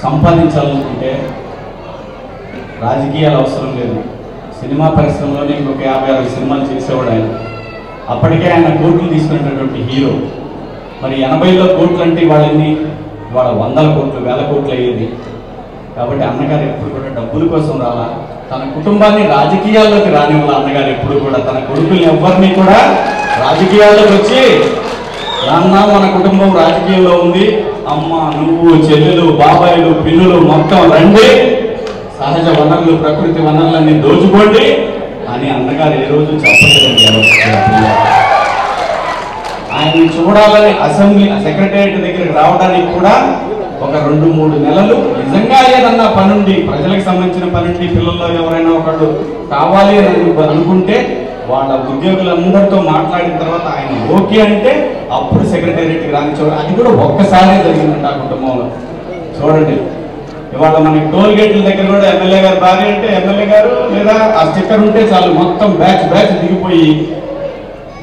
సంపాదించాలనుకుంటే రాజకీయాలు అవసరం లేదు. సినిమా పరిశ్రమలోనే ఇంకొక 50-60 సినిమాలు చేసేవాడు ఆయన. అప్పటికే ఆయన కోట్లు తీసుకున్నటువంటి హీరో. మరి 80లో కోట్లు అంటే వాళ్ళని వాళ్ళ 100 కోట్లు 1000 కోట్లు అయ్యేది. కాబట్టి అన్నగారు ఎప్పుడు కూడా డబ్బుల కోసం రాలా, తన కుటుంబాన్ని రాజకీయాల్లోకి రానివ్వాలి. అన్నగారు ఎప్పుడు కూడా తన కొడుకుల్ని ఎవరిని కూడా రాజకీయాల్లోకి వచ్చి నాన్న మన కుటుంబం రాజకీయంలో ఉంది, అమ్మ నువ్వు చెల్లెలు బాబాయిలు పిల్లులు మొత్తం రండి, సహజ వనరులు ప్రకృతి వనరులన్నీ దోచుకోండి అని అన్నగారు ఏ రోజు చెప్పలేదండి. ఆయన్ని చూడాలని అసెంబ్లీ సెక్రటేరియట్ దగ్గరికి రావడానికి కూడా ఒక 2-3 నెలలు నిజంగా ఏదన్నా పనుండి, ప్రజలకు సంబంధించిన పనుండి, పిల్లల్లో ఎవరైనా ఒకళ్ళు కావాలి అని అనుకుంటే వాళ్ళ ఉద్యోగులందరితో మాట్లాడిన తర్వాత ఆయన ఓకే అంటే అప్పుడు సెక్రటేరియట్కి రానిచ్చేవాడు. అది కూడా ఒక్కసారే జరిగిందంట ఆ కుటుంబంలో. చూడండి, ఇవాళ మనకి టోల్ గేట్ల దగ్గర కూడా ఎమ్మెల్యే గారు భార్య అంటే ఎమ్మెల్యే గారు లేదా ఆ స్టిక్కర్ ఉంటే చాలు మొత్తం బ్యాచ్ దిగిపోయి.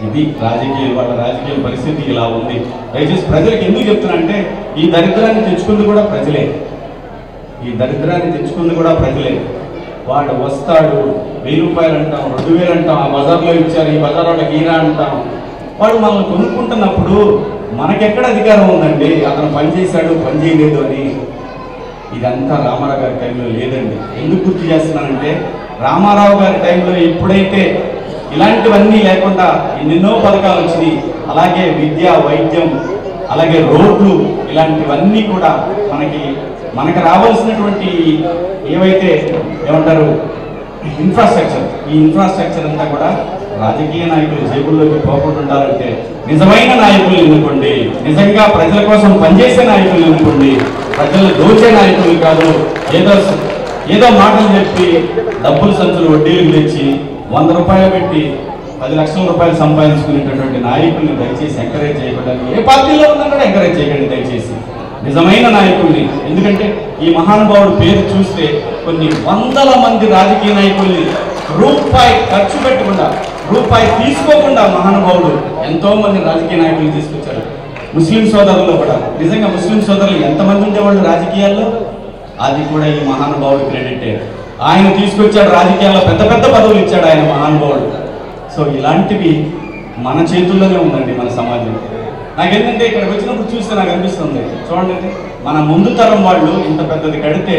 ఇది రాజకీయం, వాళ్ళ రాజకీయ పరిస్థితి ఇలా ఉంది. దయచేసి ప్రజలకు ఎందుకు చెప్తున్నా అంటే ఈ దరిద్రాన్ని తెచ్చుకుంది కూడా ప్రజలే. వాడు వస్తాడు 1000 రూపాయలు అంటాం, 2000 అంటాం, ఆ బజార్లో ఇచ్చారు, ఈ బజార్ వాళ్ళకి ఈరా అంటాం. వాడు మనల్ని కొనుక్కుంటున్నప్పుడు మనకెక్కడ అధికారం ఉందండి అతను పని చేశాడు పని చేయలేదు అని? ఇదంతా రామారావు గారి టైంలో లేదండి. ఎందుకు గుర్తు చేస్తున్నానంటే రామారావు గారి టైంలో ఎప్పుడైతే ఇలాంటివన్నీ లేకుండా ఎన్నెన్నో పథకాలు వచ్చినాయి, అలాగే విద్య వైద్యం అలాగే రోడ్లు ఇలాంటివన్నీ కూడా మనకి రావాల్సినటువంటి ఏవైతే ఏమంటారు ఇన్ఫ్రాస్ట్రక్చర్, ఈ ఇన్ఫ్రాస్ట్రక్చర్ అంతా కూడా రాజకీయ నాయకులు జేబుల్లోకి పోకుండా ఉండాలంటే నిజమైన నాయకులు ఎన్నుకోండి, నిజంగా ప్రజల కోసం పనిచేసే నాయకులు ఎన్నుకోండి, ప్రజలు దోచే నాయకులు కాదు. ఏదో మాటలు చెప్పి డబ్బులు సంచులు వడ్డీలకు తెచ్చి 100 రూపాయలు పెట్టి 10 లక్షల రూపాయలు సంపాదించుకునేటటువంటి నాయకుల్ని దయచేసి ఎంకరేజ్ చేయకుండా, ఏ పార్టీలో ఉన్నా కూడా ఎంకరేజ్ చేయకండి దయచేసి నిజమైన నాయకుల్ని. ఎందుకంటే ఈ మహానుభావుడు పేరు చూస్తే కొన్ని 100ల మంది రాజకీయ నాయకుల్ని రూపాయి ఖర్చు పెట్టకుండా, రూపాయి తీసుకోకుండా మహానుభావుడు ఎంతో మంది రాజకీయ నాయకులు తీసుకొచ్చారు. ముస్లిం సోదరులు కూడా, నిజంగా ముస్లిం సోదరులు ఎంతమంది ఉండేవాళ్ళు రాజకీయాల్లో, అది కూడా ఈ మహానుభావుడు క్రెడిటే. ఆయన తీసుకొచ్చాడు, రాజకీయాల్లో పెద్ద పెద్ద పదవులు ఇచ్చాడు ఆయన మహానుభావుడు. సో ఇలాంటివి మన చేతుల్లోనే ఉందండి మన సమాజం. నాకేంటంటే ఇక్కడికి వచ్చినప్పుడు చూస్తే నాకు అనిపిస్తుంది, చూడండి మన ముందు తరం వాళ్ళు ఇంత పెద్దది కడితే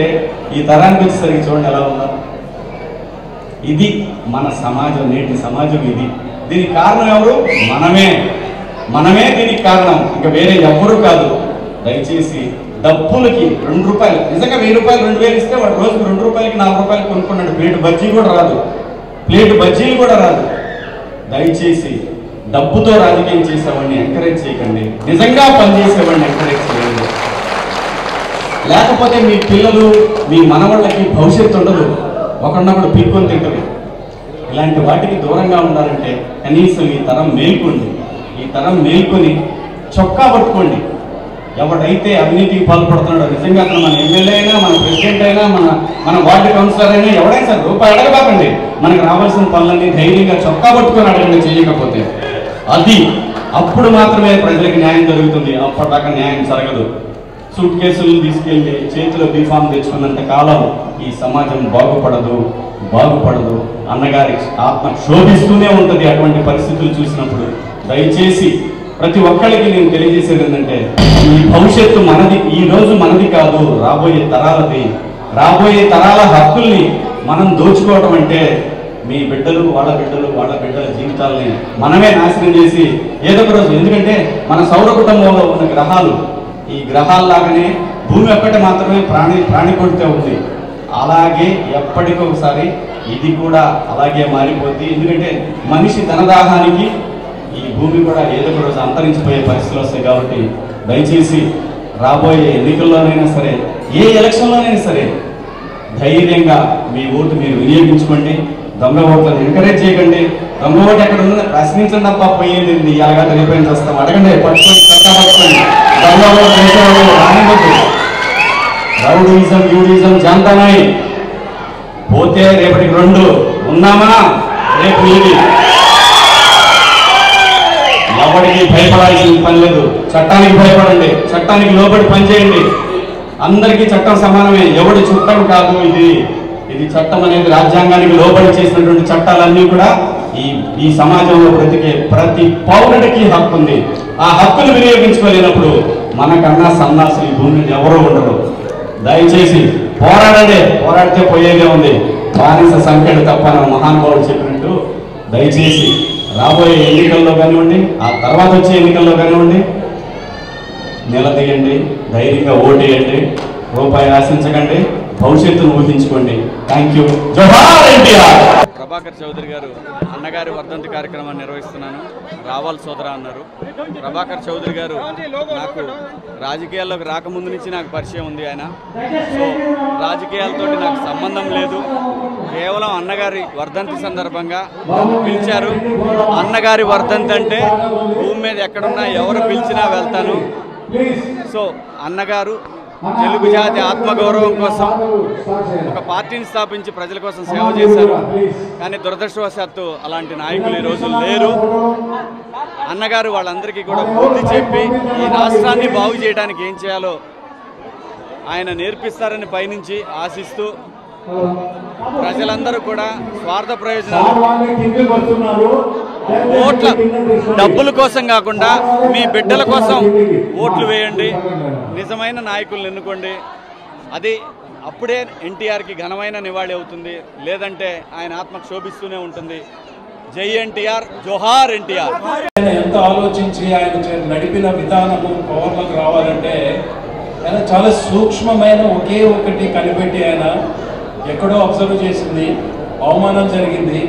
ఈ తరానికి వచ్చేసరికి చూడండి ఎలా ఉందో. ఇది మన సమాజం, నేటి సమాజం ఇది. దీనికి కారణం ఎవరు? మనమే దీనికి కారణం, ఇంకా వేరే ఎవ్వరూ కాదు. దయచేసి డబ్బులకి 2 రూపాయలు, నిజంగా 1000 రూపాయలు 2000 ఇస్తే వాడు రోజుకు 2 రూపాయలకి 4 రూపాయలు కొనుక్కున్నాడు. ప్లేట్ బజ్జీలు కూడా రాదు. దయచేసి డబ్బుతో రాజకీయం చేసేవాడిని ఎంకరేజ్ చేయకండి, నిజంగా పనిచేసేవాడిని ఎంకరేజ్ చేయండి. లేకపోతే మీ పిల్లలు మీ మనవాళ్ళకి భవిష్యత్తు ఉండదు, ఒకరినొకడు పీక్కొని తింటారు. ఇలాంటి వాటికి దూరంగా ఉండాలంటే కనీసం ఈ తరం మేల్కొని చొక్కా పట్టుకోండి. ఎవడైతే అవినీతికి పాల్పడుతున్నాడో, నిజంగా అతను మన ఎమ్మెల్యే అయినా మన ప్రెసిడెంట్ అయినా మన వార్డు కౌన్సిలర్ అయినా ఎవడైనా సరే రూపాయి అడగబాకండి. మనకు రావాల్సిన పనులన్నీ ధైర్యంగా చొక్కా పట్టుకొని అడగండి. చేయకపోతే అప్పుడు మాత్రమే ప్రజలకు న్యాయం జరుగుతుంది. అప్పటిదాకా న్యాయం జరగదు. సూట్ కేసులు తీసుకెళ్ళి చేతిలో బీఫామ్ తెచ్చుకున్నంత కాలం ఈ సమాజం బాగుపడదు. అన్నగారి ఆత్మ శోభిస్తూనే ఉంటుంది అటువంటి పరిస్థితులు చూసినప్పుడు. దయచేసి ప్రతి ఒక్కరికి నేను తెలియజేసేది ఏంటంటే ఈ భవిష్యత్తు మనది, ఈ రోజు మనది కాదు, రాబోయే తరాలది. రాబోయే తరాల హక్కుల్ని మనం దోచుకోవడం అంటే మీ బిడ్డలు వాళ్ళ బిడ్డల జీవితాలని మనమే నాశనం చేసి ఏదో ఒక రోజు, ఎందుకంటే మన సౌర కుటుంబంలో ఉన్న గ్రహాలు ఈ గ్రహాల్లాగానే భూమి ఒక్కటే మాత్రమే ప్రాణికోటితో ఉంది. అలాగే ఎప్పటికొకసారి ఇది కూడా అలాగే మారిపోద్ది. ఎందుకంటే మనిషి ధనదాహానికి ఈ భూమి కూడా ఏదో ఒక రోజు అంతరించిపోయే పరిస్థితులు వస్తాయి. కాబట్టి దయచేసి రాబోయే ఎన్నికల్లోనైనా సరే, ఏ ఎలక్షన్లోనైనా సరే ధైర్యంగా మీ ఓటు మీరు వినియోగించుకోండి. దొంగ ఓట్లను ఎంకరేజ్ చేయకండి. దొంగ ఓటు ఎక్కడ ఉందో ప్రశ్నించండి తప్ప పోయేది ఎలాగా రేపైనా వస్తాం అడగండి, పట్టుకొని దొంగ ఓటు వేసేవాళ్ళు రానివ్వద్దు. రౌడీజం యూడిజం జాంతానాయి పోతే రేపటికి 2 ఉన్నామా, రేపు ఇది. ఎవరికి భయపడాల్సిన పని లేదు. చట్టానికి భయపడండి, చట్టానికి లోబడి పనిచేయండి. అందరికీ చట్టం సమానమే, ఎవడి చుట్టం కాదు ఇది చట్టం అనేది రాజ్యాంగానికి లోబడి చేసినటువంటి చట్టాలన్నీ కూడా ఈ సమాజంలో బ్రతికే ప్రతి పౌరుడికి హక్కు ఉంది. ఆ హక్కును వినియోగించుకోలేనప్పుడు మనకన్నా సన్నాసులు ఈ భూమి మీద ఎవరో ఉండరు. దయచేసి పోరాడండి, పోరాడితే పోయేదే ఉంది. బానిస సంఖ్యలు తప్ప నా మహానుభావుడు చెప్పినట్టు దయచేసి రాబోయే ఎన్నికల్లో కానివ్వండి, ఆ తర్వాత వచ్చే ఎన్నికల్లో కానివ్వండి, నిలదీయండి, ధైర్యంగా ఓటేయండి, రూపాయి ఆశించకండి, భవిష్యత్తును ఊహించుకోండి. Thank you. జోహార్ ఎన్టీఆర్. ప్రభాకర్ చౌదరి గారు అన్నగారి వర్ధంతి కార్యక్రమాన్ని నిర్వహిస్తున్నాను. రావాల్ సోదరా అన్నారు. ప్రభాకర్ చౌదరి గారు నాకు రాజకీయాల్లోకి రాకముందు నుంచి నాకు పరిచయం ఉంది. ఆయన సో రాజకీయాలతో నాకు సంబంధం లేదు. కేవలం అన్నగారి వర్ధంతి సందర్భంగా పిలిచారు. అన్నగారి వర్ధంతి అంటే భూమి మీద ఎక్కడున్నా ఎవరు పిలిచినా వెళ్తాను. సో అన్నగారు తెలుగు జాతి ఆత్మగౌరవం కోసం ఒక పార్టీని స్థాపించి ప్రజల కోసం సేవ చేశారు. కానీ దురదృష్టవశాత్తు అలాంటి నాయకులు ఈ రోజు లేరు. అన్నగారు వాళ్ళందరికీ కూడా బుద్ధి చెప్పి ఈ రాష్ట్రాన్ని బాగు చేయడానికి ఏం చేయాలో ఆయన నేర్పిస్తారని పైనుంచి ఆశిస్తూ ప్రజలందరూ కూడా స్వార్థ ప్రయోజనాలు ఓట్ల డబ్బుల కోసం కాకుండా మీ బిడ్డల కోసం ఓట్లు వేయండి, నిజమైన నాయకులను ఎన్నుకోండి. అది అప్పుడే ఎన్టీఆర్కి ఘనమైన నివాళి అవుతుంది. లేదంటే ఆయన ఆత్మకు శోభిస్తూనే ఉంటుంది. జై ఎన్టీఆర్, జోహార్ ఎన్టీఆర్. ఎంత ఆలోచించి ఆయన నడిపిన విధానము పవర్లోకి రావాలంటే ఆయన చాలా సూక్ష్మమైన ఒకే ఒకటి కనిపెట్టి ఆయన ఎక్కడో అబ్జర్వ్ చేసింది. అవమానం జరిగింది,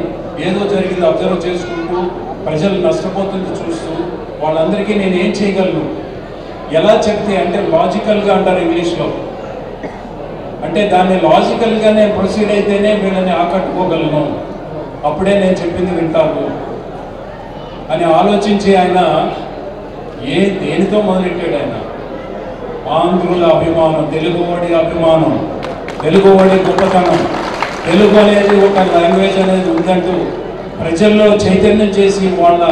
ఏదో జరిగింది అబ్జర్వ్ చేసుకుంటూ ప్రజలు నష్టపోతుంది చూస్తూ వాళ్ళందరికీ నేను ఏం చేయగలను, ఎలా చెప్తే అంటే లాజికల్గా అంటారు ఇంగ్లీష్లో, అంటే దాన్ని లాజికల్గా నేను ప్రొసీడ్ అయితేనే వీళ్ళని ఆకట్టుకోగలను, అప్పుడే నేను చెప్పింది వింటారు అని ఆలోచించి ఆయన దేనితో మొదలెట్టాడు. ఆయన ఆంధ్రుల అభిమానం, తెలుగువాడి అభిమానం, తెలుగువాడి గొప్పతనం, తెలుగు అనేది ఒక లాంగ్వేజ్ అనేది ఉందంటూ ప్రజల్లో చైతన్యం చేసి వాళ్ళ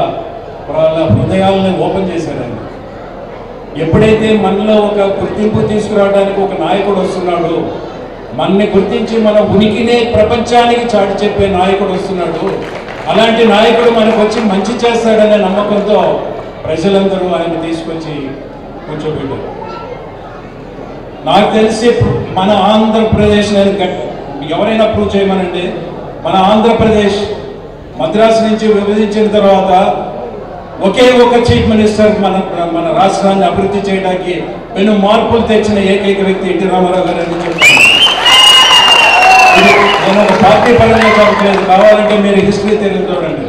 హృదయాలను ఓపెన్ చేశారు. ఆయన ఎప్పుడైతే మనలో ఒక గుర్తింపు తీసుకురావడానికి ఒక నాయకుడు వస్తున్నాడు, మనని గుర్తించి మన ఉనికినే ప్రపంచానికి చాటి చెప్పే నాయకుడు వస్తున్నాడు, అలాంటి నాయకుడు మనకు వచ్చి మంచి చేస్తాడనే నమ్మకంతో ప్రజలందరూ ఆయన తీసుకొచ్చి కూర్చోబెట్టారు. నాకు తెలిసి మన ఆంధ్రప్రదేశ్ ఎవరైనా ప్రూవ్ చేయమనండి, మన ఆంధ్రప్రదేశ్ మద్రాసు నుంచి విభజించిన తర్వాత ఒకే ఒక చీఫ్ మినిస్టర్ మన రాష్ట్రాన్ని అభివృద్ధి చేయడానికి పెను మార్పులు తెచ్చిన ఏకైక వ్యక్తి ఎన్టీ రామారావు గారు అని చెప్తాను. నేను ఒక పార్టీ పరంగా చెప్పలేదు, కావాలంటే మీరు హిస్టరీ తెలియదు చూడండి.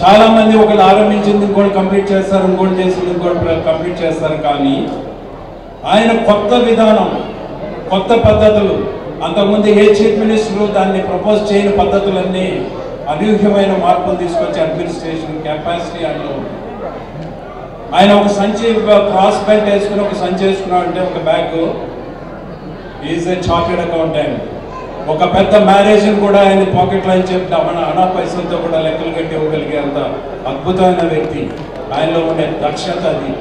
చాలా మంది ఒకళ్ళు ఆరంభించింది ఇంకోటి కంప్లీట్ చేస్తారు, ఇంకోటి చేసింది ఇంకోటి కంప్లీట్ చేస్తారు. కానీ ఆయన కొత్త విధానం, కొత్త పద్ధతులు, అంతకుముందు ఏ చీఫ్ మినిస్టరు దాన్ని ప్రపోజ్ చేయని పద్ధతులన్నీ అనూహ్యమైన మార్పులు తీసుకొచ్చి అడ్మినిస్ట్రేషన్ కెపాసిటీ ఆయన ఒక సంచి క్రాస్ బెల్ట్ వేసుకుని ఒక సంచి వేసుకున్నాడంటే ఒక bag, is a chartered accountant. ఒక పెద్ద మ్యారేజ్ని కూడా ఆయన పాకెట్లో అని చెప్తే మన అనా పైసలతో కూడా లెక్కలు కట్టి ఇవ్వగలిగే అంత అద్భుతమైన వ్యక్తి. ఆయనలో ఉండే దక్షత అది.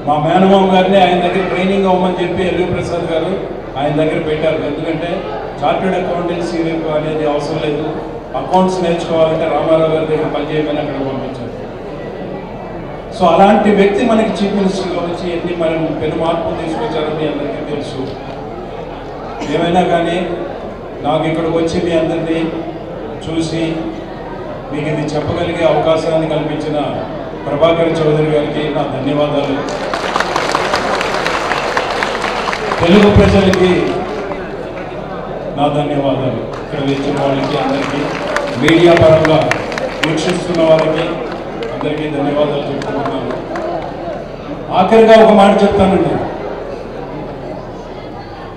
మా మేనమామ గారిని ఆయన దగ్గర ట్రైనింగ్ అవ్వమని చెప్పి ఎల్వి ప్రసాద్ గారు ఆయన దగ్గర పెట్టారు. ఎందుకంటే చార్టెడ్ అకౌంటెన్సీ అనేది అవసరం లేదు, అకౌంట్స్ నేర్చుకోవాలంటే రామారావు గారి దగ్గర పనిచేయమని అక్కడ పంపించారు. సో అలాంటి వ్యక్తి మనకి చీఫ్ మినిస్టర్గా వచ్చి ఎన్ని మనం పెను మార్పులు తీసుకొచ్చారని అందరికీ తెలుసు. ఏమైనా కానీ నాకు ఇక్కడికి వచ్చి మీ అందరినీ చూసి మీకు ఇది చెప్పగలిగే అవకాశాన్ని కల్పించిన ప్రభాకర్ చౌదరి గారికి నా ధన్యవాదాలు. తెలుగు ప్రజలకి నా ధన్యవాదాలు. ఇక్కడ వచ్చిన వాళ్ళకి అందరికీ, మీడియా పరంగా వీక్షిస్తున్న వారికి అందరికీ ధన్యవాదాలు చెప్పుకుంటున్నాను. ఆఖరిగా ఒక మాట చెప్తానండి.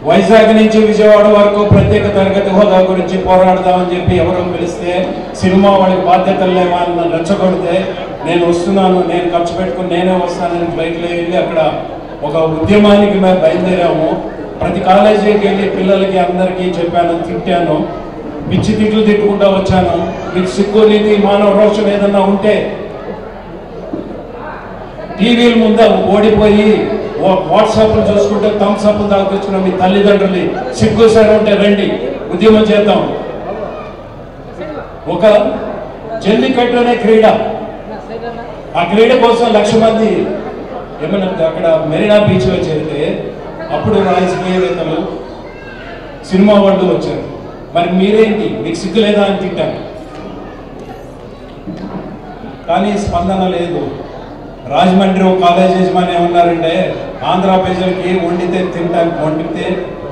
వైజాగ్ నుంచి విజయవాడ వరకు ప్రత్యేక తరగతి హోదా గురించి పోరాడదామని చెప్పి ఎవరో పిలిస్తే సినిమా వాళ్ళకి బాధ్యతలు లేవా అని రెచ్చగొడితే నేను వస్తున్నాను, నేను ఖర్చు పెట్టుకుని నేనే వస్తానని ఫ్లైట్లో వెళ్ళి అక్కడ ఒక ఉద్యమానికి మేము బయలుదేరాము. ప్రతి కాలేజీకి వెళ్ళి పిల్లలకి అందరికీ చెప్పాను, తిట్టాను, పిచ్చి తిట్లు తిట్టుకుంటూ వచ్చాను. మీకు సిగ్గు నీతి మానవ రోషం ఏదన్నా ఉంటే టీవీల ముందు ఓడిపోయి వాట్సాప్లు చూసుకుంటే థమ్స్ అప్ దాకొచ్చిన మీ తల్లిదండ్రులు సిగ్గు సరే ఉంటే రండి, ఉద్యమం చేద్దాం. ఒక జల్లికట్టు అనే క్రీడ, ఆ క్రీడ కోసం 1,00,000 మంది ఏమన్నా అక్కడ మెరీనా బీచ్లో చేరితే అప్పుడు రాజకీయవేత్తలు సినిమా వాళ్ళు వచ్చారు. మరి మీరేంటి, మీకు సిగ్గు లేదా అని తిట్టారు. కానీ స్పందన లేదు. రాజమండ్రి ఒక కాలేజ్ యజమాని ఏమన్నారంటే, ఆంధ్ర ప్రజలకి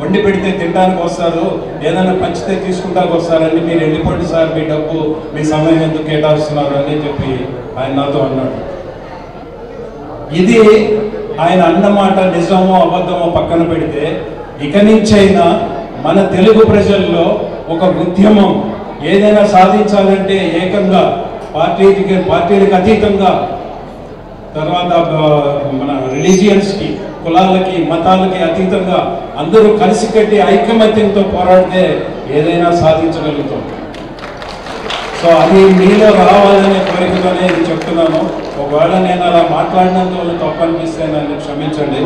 వండి పెడితే తినడానికి వస్తారు, ఏదైనా పంచితే తీసుకుంటానికి వస్తారని, మీరు వెళ్ళిపోండి సార్, మీ డబ్బు మీ సమయం ఎందుకు కేటాయిస్తున్నారు అని చెప్పి ఆయన నాతో అన్నాడు. ఇది ఆయన అన్నమాట నిజమో అబద్ధమో పక్కన పెడితే, ఇక నుంచైనా మన తెలుగు ప్రజల్లో ఒక ఉద్యమం ఏదైనా సాధించాలంటే ఏకంగా పార్టీలకు అతీతంగా, తర్వాత మన రిలీజియన్స్కి, కులాలకి, మతాలకి అతీతంగా అందరూ కలిసికట్టి ఐకమత్యంతో పోరాడితే ఏదైనా సాధించగలుగుతాం. సో అది మీలో రావాలనే కోరికతోనే ఇది చెప్తున్నాను. ఒకవేళ నేను అలా మాట్లాడినందువల్ల తప్పు అనిపిస్తే నన్ను క్షమించండి.